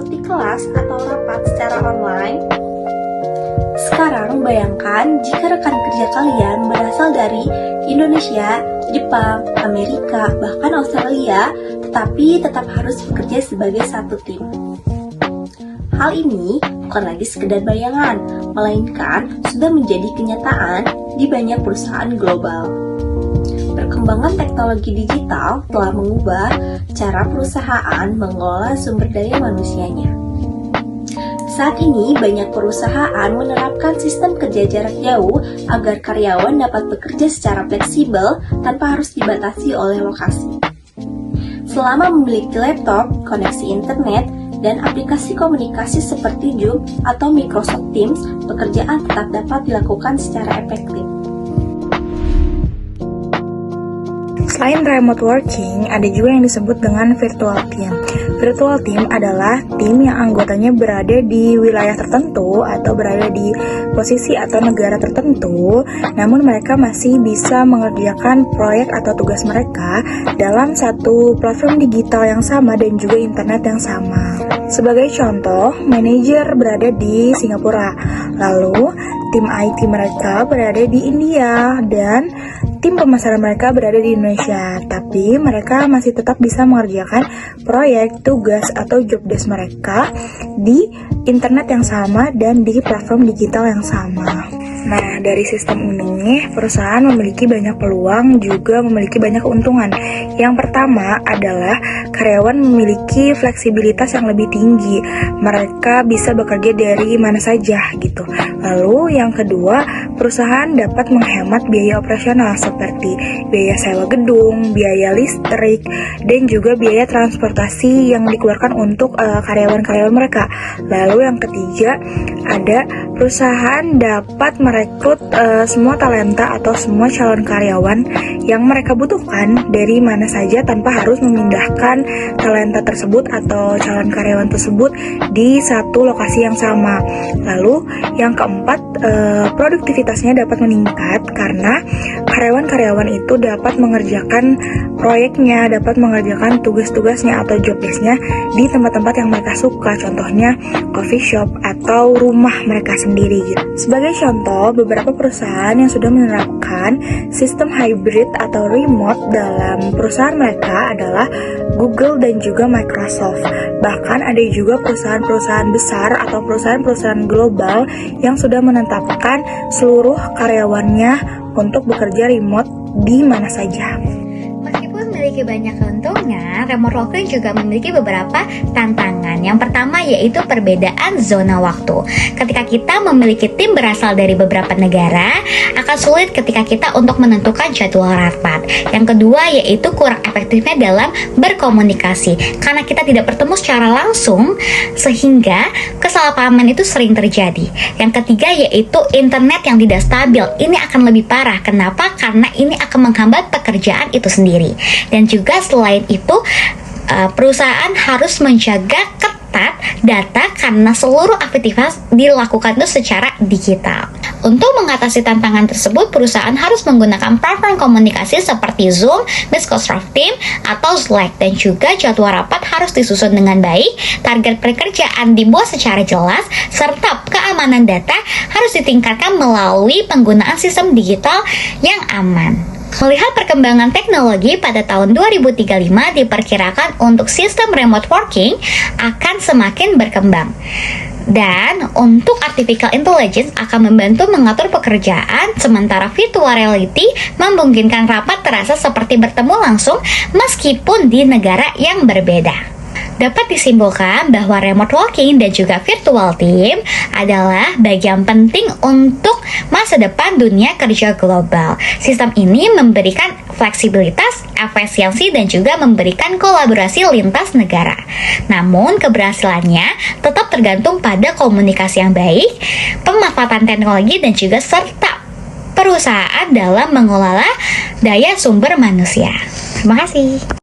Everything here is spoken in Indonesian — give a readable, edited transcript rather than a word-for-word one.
mengikuti kelas atau rapat secara online? Sekarang bayangkan jika rekan kerja kalian berasal dari Indonesia, Jepang, Amerika, bahkan Australia, tetapi tetap harus bekerja sebagai satu tim. Hal ini bukan lagi sekedar bayangan, melainkan sudah menjadi kenyataan di banyak perusahaan global. Perkembangan teknologi digital telah mengubah cara perusahaan mengelola sumber daya manusianya. Saat ini, banyak perusahaan menerapkan sistem kerja jarak jauh agar karyawan dapat bekerja secara fleksibel tanpa harus dibatasi oleh lokasi. Selama memiliki laptop, koneksi internet, dan aplikasi komunikasi seperti Zoom atau Microsoft Teams, pekerjaan tetap dapat dilakukan secara efektif. Selain remote working, ada juga yang disebut dengan virtual team. Virtual team adalah tim yang anggotanya berada di wilayah tertentu atau berada di posisi atau negara tertentu, namun mereka masih bisa mengerjakan proyek atau tugas mereka dalam satu platform digital yang sama dan juga internet yang sama. Sebagai contoh, manajer berada di Singapura, lalu tim IT mereka berada di India, dan tim pemasaran mereka berada di Indonesia, tapi mereka masih tetap bisa mengerjakan proyek, tugas, atau job desk mereka di internet yang sama dan di platform digital yang sama. Nah, dari sistem ini, perusahaan memiliki banyak peluang, juga memiliki banyak keuntungan. Yang pertama adalah karyawan memiliki fleksibilitas yang lebih tinggi. Mereka bisa bekerja dari mana saja gitu. Lalu yang kedua, perusahaan dapat menghemat biaya operasional seperti biaya sewa gedung, biaya listrik, dan juga biaya transportasi yang dikeluarkan untuk karyawan-karyawan mereka. Lalu yang ketiga, ada perusahaan dapat merekrut semua talenta atau semua calon karyawan yang mereka butuhkan dari mana saja tanpa harus memindahkan talenta tersebut atau calon karyawan tersebut di satu lokasi yang sama. Lalu yang keempat, produktivitasnya dapat meningkat karena karyawan-karyawan itu dapat mengerjakan proyeknya, dapat mengerjakan tugas-tugasnya atau job desk-nya di tempat-tempat yang mereka suka, contohnya coffee shop atau rumah mereka sendiri gitu. Sebagai contoh, beberapa perusahaan yang sudah menerapkan sistem hybrid atau remote dalam perusahaan mereka adalah Google dan juga Microsoft. Bahkan ada juga perusahaan-perusahaan besar atau perusahaan-perusahaan global yang sudah menetapkan seluruh karyawannya untuk bekerja remote di mana saja. Meskipun memiliki banyak keuntungan, remote working juga memiliki beberapa tantangan. Yang pertama yaitu perbedaan zona waktu. Ketika kita memiliki tim berasal dari beberapa negara, akan sulit ketika kita untuk menentukan jadwal rapat. Yang kedua yaitu kurang efektifnya dalam berkomunikasi. Karena kita tidak bertemu secara langsung, sehingga kesalahpahaman itu sering terjadi. Yang ketiga yaitu internet yang tidak stabil. Ini akan lebih parah. Kenapa? Karena ini akan menghambat pekerjaan itu sendiri. Dan juga selain itu, perusahaan harus menjaga ketat data karena seluruh aktivitas dilakukan itu secara digital. Untuk mengatasi tantangan tersebut, perusahaan harus menggunakan platform komunikasi seperti Zoom, Microsoft Teams, atau Slack, dan juga jadwal rapat harus disusun dengan baik, target pekerjaan dibuat secara jelas, serta keamanan data harus ditingkatkan melalui penggunaan sistem digital yang aman. Melihat perkembangan teknologi pada tahun 2035 diperkirakan untuk sistem remote working akan semakin berkembang. Dan untuk artificial intelligence akan membantu mengatur pekerjaan, sementara virtual reality memungkinkan rapat terasa seperti bertemu langsung meskipun di negara yang berbeda. Dapat disimpulkan bahwa remote working dan juga virtual team adalah bagian penting untuk masa depan dunia kerja global. Sistem ini memberikan fleksibilitas, efisiensi, dan juga memberikan kolaborasi lintas negara. Namun, keberhasilannya tetap tergantung pada komunikasi yang baik, pemanfaatan teknologi, dan juga serta perusahaan dalam mengelola daya sumber manusia. Terima kasih.